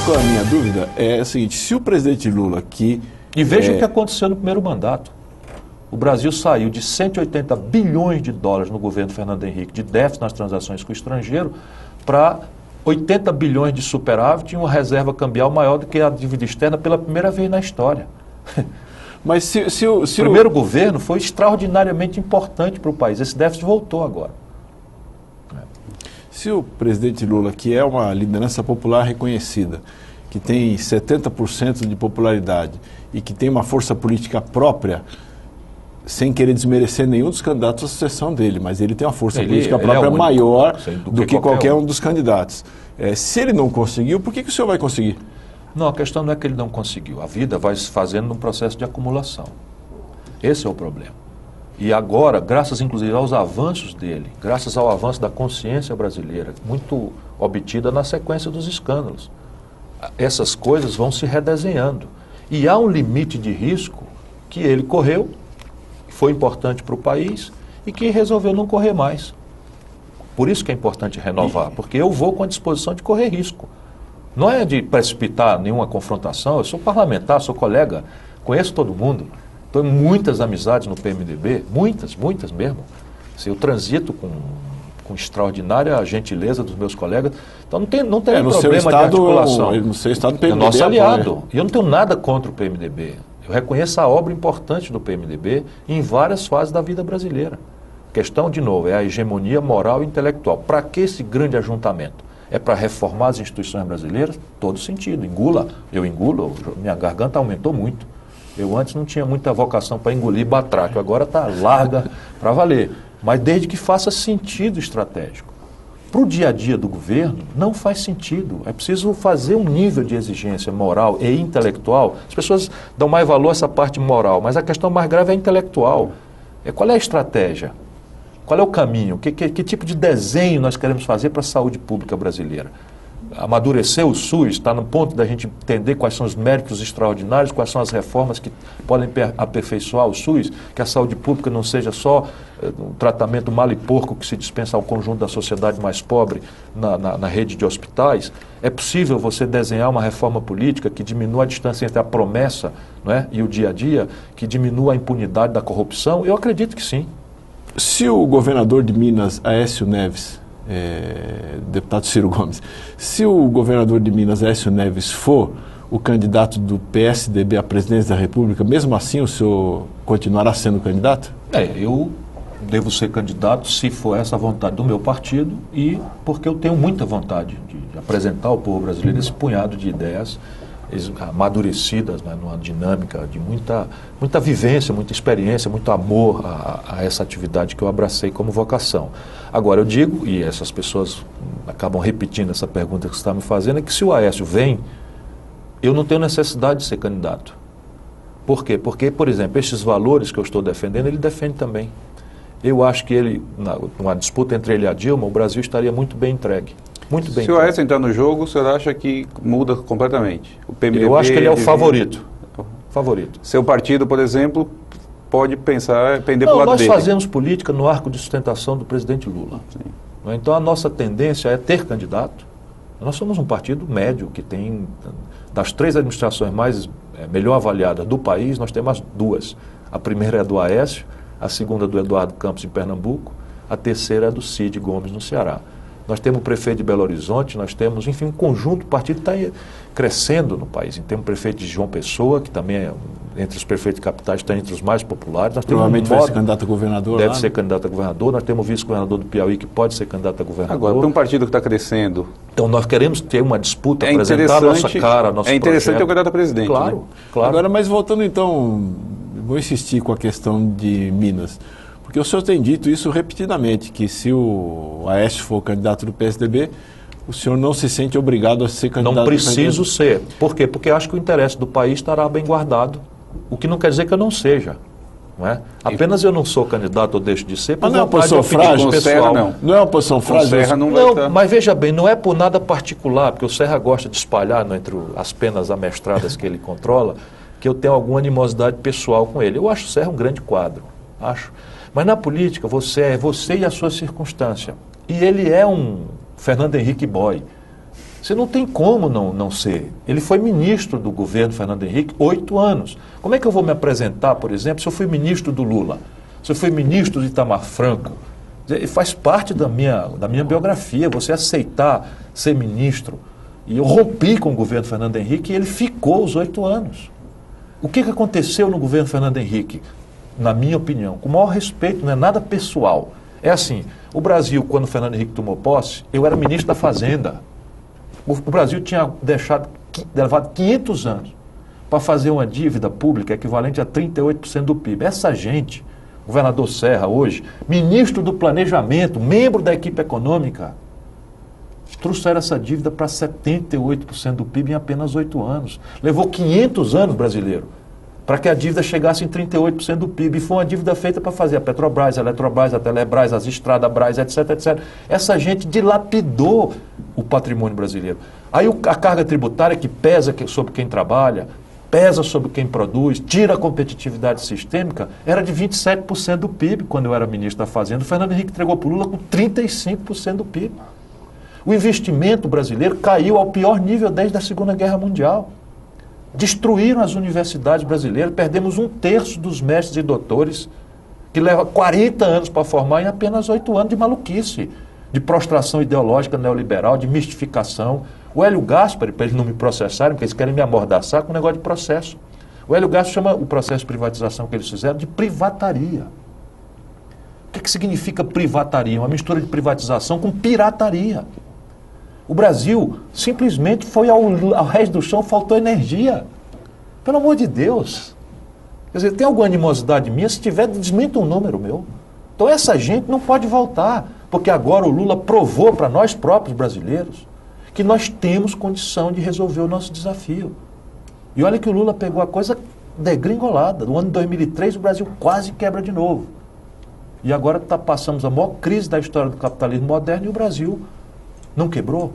qual é a minha dúvida? É o seguinte, se o presidente Lula que... E veja o que aconteceu no primeiro mandato. O Brasil saiu de 180 bilhões de dólares no governo Fernando Henrique de déficit nas transações com o estrangeiro para 80 bilhões de superávit e uma reserva cambial maior do que a dívida externa pela primeira vez na história. Mas se o primeiro governo foi extraordinariamente importante para o país. Esse déficit voltou agora. Se o presidente Lula, que é uma liderança popular reconhecida, que tem 70% de popularidade e que tem uma força política própria, sem querer desmerecer nenhum dos candidatos à sucessão dele, mas ele tem uma força política própria maior do que qualquer um dos candidatos. Se ele não conseguiu, por que o senhor vai conseguir? Não, a questão não é que ele não conseguiu. A vida vai se fazendo num processo de acumulação. Esse é o problema. E agora, graças inclusive aos avanços dele, graças ao avanço da consciência brasileira, muito obtida na sequência dos escândalos, essas coisas vão se redesenhando. E há um limite de risco que ele correu, foi importante para o país e que resolveu não correr mais. Por isso que é importante renovar, porque eu vou com a disposição de correr risco. Não é de precipitar nenhuma confrontação, eu sou parlamentar, sou colega, conheço todo mundo, tenho muitas amizades no PMDB, muitas mesmo. Eu transito com extraordinária gentileza dos meus colegas, então não tem problema de articulação. No seu estado, o PMDB é nosso aliado, e eu não tenho nada contra o PMDB. Eu reconheço a obra importante do PMDB em várias fases da vida brasileira. A questão, de novo, é a hegemonia moral e intelectual. Para que esse grande ajuntamento? É para reformar as instituições brasileiras? Todo sentido. Eu engulo, minha garganta aumentou muito. Eu antes não tinha muita vocação para engolir batraque, agora está larga para valer. Mas desde que faça sentido estratégico. Para o dia a dia do governo, não faz sentido. É preciso fazer um nível de exigência moral e intelectual. As pessoas dão mais valor a essa parte moral, mas a questão mais grave é a intelectual. Qual é a estratégia? Qual é o caminho? Que tipo de desenho nós queremos fazer para a saúde pública brasileira? Amadurecer o SUS, está no ponto da gente entender quais são os méritos extraordinários, quais são as reformas que podem aperfeiçoar o SUS, que a saúde pública não seja só um tratamento mal e porco que se dispensa ao conjunto da sociedade mais pobre na rede de hospitais. É possível você desenhar uma reforma política que diminua a distância entre a promessa, não é, e o dia a dia, que diminua a impunidade da corrupção? Eu acredito que sim. Se o governador de Minas, Aécio Neves, deputado Ciro Gomes, se o governador de Minas, Aécio Neves, for o candidato do PSDB à presidência da República, mesmo assim o senhor continuará sendo candidato? Eu devo ser candidato se for essa a vontade do meu partido e porque eu tenho muita vontade de apresentar ao povo brasileiro esse punhado de ideias amadurecidas, né, numa dinâmica de muita vivência, muita experiência, muito amor a essa atividade que eu abracei como vocação. Agora, eu digo, e essas pessoas acabam repetindo essa pergunta que você está me fazendo, é que se o Aécio vem, eu não tenho necessidade de ser candidato. Por quê? Porque, por exemplo, esses valores que eu estou defendendo, ele defende também. Eu acho que ele, numa disputa entre ele e a Dilma, o Brasil estaria muito bem entregue. Muito bem. Se o Aécio entrar no jogo, o senhor acha que muda completamente? O PMDB, eu acho que ele é o favorito. Seu partido, por exemplo, pode pensar, pender para o lado nós dele. Nós fazemos política no arco de sustentação do presidente Lula. Então a nossa tendência é ter candidato. Nós somos um partido médio que tem, das 3 administrações melhor avaliadas do país, nós temos as 2. A primeira é do Aécio, a segunda do Eduardo Campos em Pernambuco, a terceira é do Cid Gomes no Ceará. Nós temos o prefeito de Belo Horizonte, nós temos, enfim, um conjunto, o partido está crescendo no país. Temos o prefeito de João Pessoa, que também, entre os prefeitos de capitais, está entre os mais populares. Nós provavelmente vai ser candidato a governador. Deve ser candidato a governador. Nós temos o vice-governador do Piauí, que pode ser candidato a governador. Agora, tem um partido que está crescendo. Então, nós queremos ter uma disputa, apresentar a nossa cara, nosso É interessante projeto. ter o candidato a presidente. Claro, né? claro. Agora, mas voltando então, vou insistir com a questão de Minas. Porque o senhor tem dito isso repetidamente, que se o Aécio for candidato do PSDB, o senhor não se sente obrigado a ser candidato. Não preciso ser. Por quê? Porque eu acho que o interesse do país estará bem guardado, o que não quer dizer que eu não seja. Não é? Apenas eu não sou candidato ou deixo de ser por não é uma posição frágil, pessoal. Não é uma posição frágil. Serra não, mas veja bem, não é por nada particular, porque o Serra gosta de espalhar entre as penas amestradas que ele controla, que eu tenho alguma animosidade pessoal com ele. Eu acho o Serra um grande quadro, acho. Mas na política você é você e a sua circunstância. E ele é um Fernando Henrique Boy. Você não tem como não ser. Ele foi ministro do governo Fernando Henrique 8 anos. Como é que eu vou me apresentar, por exemplo, se eu fui ministro do Lula? Se eu fui ministro de Itamar Franco? Faz parte da minha biografia, você aceitar ser ministro. E eu rompi com o governo Fernando Henrique e ele ficou os 8 anos. O que aconteceu no governo Fernando Henrique? Na minha opinião, com o maior respeito, não é nada pessoal. É assim, o Brasil, quando o Fernando Henrique tomou posse, eu era ministro da Fazenda. O Brasil tinha levado 500 anos para fazer uma dívida pública equivalente a 38% do PIB. Essa gente, governador Serra hoje, ministro do Planejamento, membro da equipe econômica, trouxeram essa dívida para 78% do PIB em apenas 8 anos. Levou 500 anos, brasileiro, para que a dívida chegasse em 38% do PIB. E foi uma dívida feita para fazer a Petrobras, a Eletrobras, a Telebrás, as estradas, Brás, etc, etc. Essa gente dilapidou o patrimônio brasileiro. Aí a carga tributária que pesa sobre quem trabalha, pesa sobre quem produz, tira a competitividade sistêmica, era de 27% do PIB quando eu era ministro da Fazenda. O Fernando Henrique entregou para o Lula com 35% do PIB. O investimento brasileiro caiu ao pior nível desde a Segunda Guerra Mundial. Destruíram as universidades brasileiras, perdemos 1/3 dos mestres e doutores, que leva 40 anos para formar em apenas 8 anos de maluquice, de prostração ideológica neoliberal, de mistificação. O Hélio Gaspari, para eles não me processarem, porque eles querem me amordaçar com o negócio de processo. O Hélio Gaspari chama o processo de privatização que eles fizeram de privataria. O que significa privataria? Uma mistura de privatização com pirataria. O Brasil simplesmente foi ao resto do chão, faltou energia. Pelo amor de Deus. Quer dizer, tem alguma animosidade minha? Se tiver, desmenta um número meu. Então essa gente não pode voltar, porque agora o Lula provou para nós próprios brasileiros que nós temos condição de resolver o nosso desafio. E olha que o Lula pegou a coisa degringolada. No ano de 2003 o Brasil quase quebra de novo. E agora passamos a maior crise da história do capitalismo moderno e o Brasil não quebrou.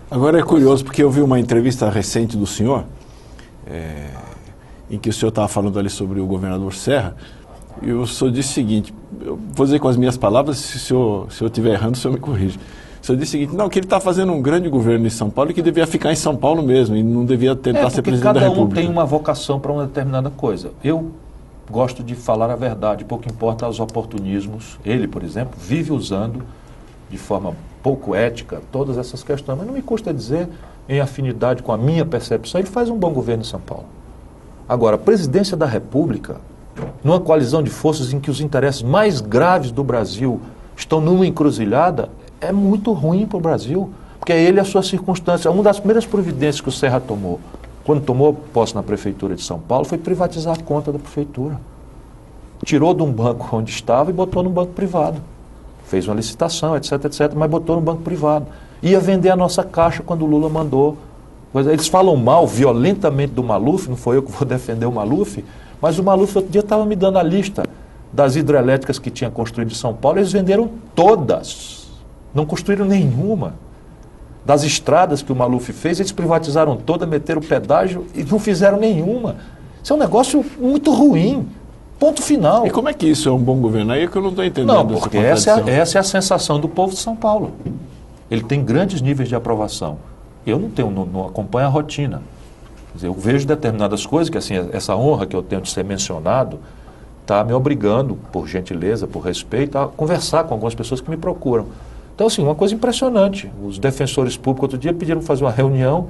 Agora é curioso, porque eu vi uma entrevista recente do senhor, em que o senhor estava falando ali sobre o governador Serra, e o senhor disse o seguinte, eu vou dizer com as minhas palavras, se eu estiver errando, o senhor me corrige. O senhor disse o seguinte, não, que ele está fazendo um grande governo em São Paulo e que devia ficar em São Paulo mesmo, e não devia tentar ser presidente da República. Cada um tem uma vocação para uma determinada coisa. Eu gosto de falar a verdade, pouco importa os oportunismos. Ele, por exemplo, vive usando de forma pouco ética todas essas questões, mas não me custa dizer, em afinidade com a minha percepção, ele faz um bom governo em São Paulo. Agora, a presidência da República, numa coalizão de forças em que os interesses mais graves do Brasil estão numa encruzilhada, é muito ruim para o Brasil, porque é ele a sua circunstância. Uma das primeiras providências que o Serra tomou, quando tomou posse na Prefeitura de São Paulo, foi privatizar a conta da Prefeitura. Tirou de um banco onde estava e botou num banco privado. Fez uma licitação, etc, etc, mas botou no banco privado. Ia vender a nossa Caixa quando o Lula mandou. Eles falam mal, violentamente, do Maluf, não foi eu que vou defender o Maluf, mas o Maluf outro dia estava me dando a lista das hidrelétricas que tinha construído em São Paulo, eles venderam todas. Não construíram nenhuma. Das estradas que o Maluf fez, eles privatizaram toda, meteram pedágio e não fizeram nenhuma. Isso é um negócio muito ruim. Ponto final. E como é que isso é um bom governo? Aí é que eu não estou entendendo. Não, porque essa é a sensação do povo de São Paulo. Ele tem grandes níveis de aprovação. Eu não acompanho a rotina. Quer dizer, eu vejo determinadas coisas que, assim, essa honra que eu tenho de ser mencionado está me obrigando, por gentileza, por respeito, a conversar com algumas pessoas que me procuram. Então, assim, uma coisa impressionante. Os defensores públicos, outro dia, pediram para fazer uma reunião,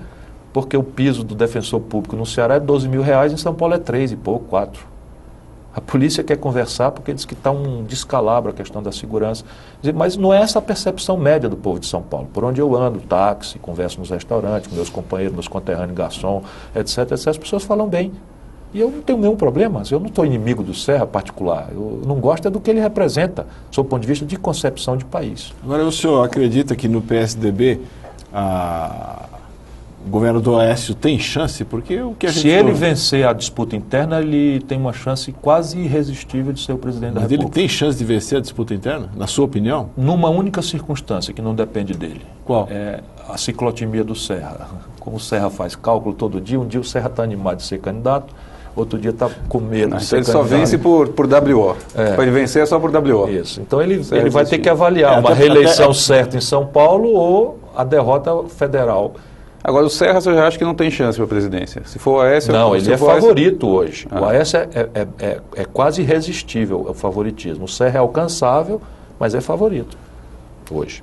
porque o piso do defensor público no Ceará é 12 mil reais, em São Paulo é 3 e pouco, 4. A polícia quer conversar porque diz que está um descalabro a questão da segurança. Mas não é essa a percepção média do povo de São Paulo. Por onde eu ando, táxi, converso nos restaurantes, com meus companheiros, meus conterrâneos, garçom, etc, etc, as pessoas falam bem. E eu não tenho nenhum problema, eu não estou inimigo do Serra particular. Eu não gosto do que ele representa, sob o ponto de vista de concepção de país. Agora, o senhor acredita que no PSDB o governador Aécio tem chance? Porque o que a gente... Se ele vencer a disputa interna, ele tem uma chance quase irresistível de ser o presidente da República. Mas ele tem chance de vencer a disputa interna, na sua opinião? Numa única circunstância, que não depende dele. Qual? É a ciclotimia do Serra. Como o Serra faz cálculo todo dia, um dia o Serra está animado de ser candidato, outro dia está com medo de ser ele candidato. Só vence por WO. Para ele vencer é só por WO. Isso. Então ele vai ter que avaliar uma reeleição certa em São Paulo ou a derrota federal. Agora, o Serra, você já acha que não tem chance para a presidência? Se for o Aécio... Não, ele é favorito hoje. Ah. O Aécio é quase irresistível, o favoritismo. O Serra é alcançável, mas é favorito hoje.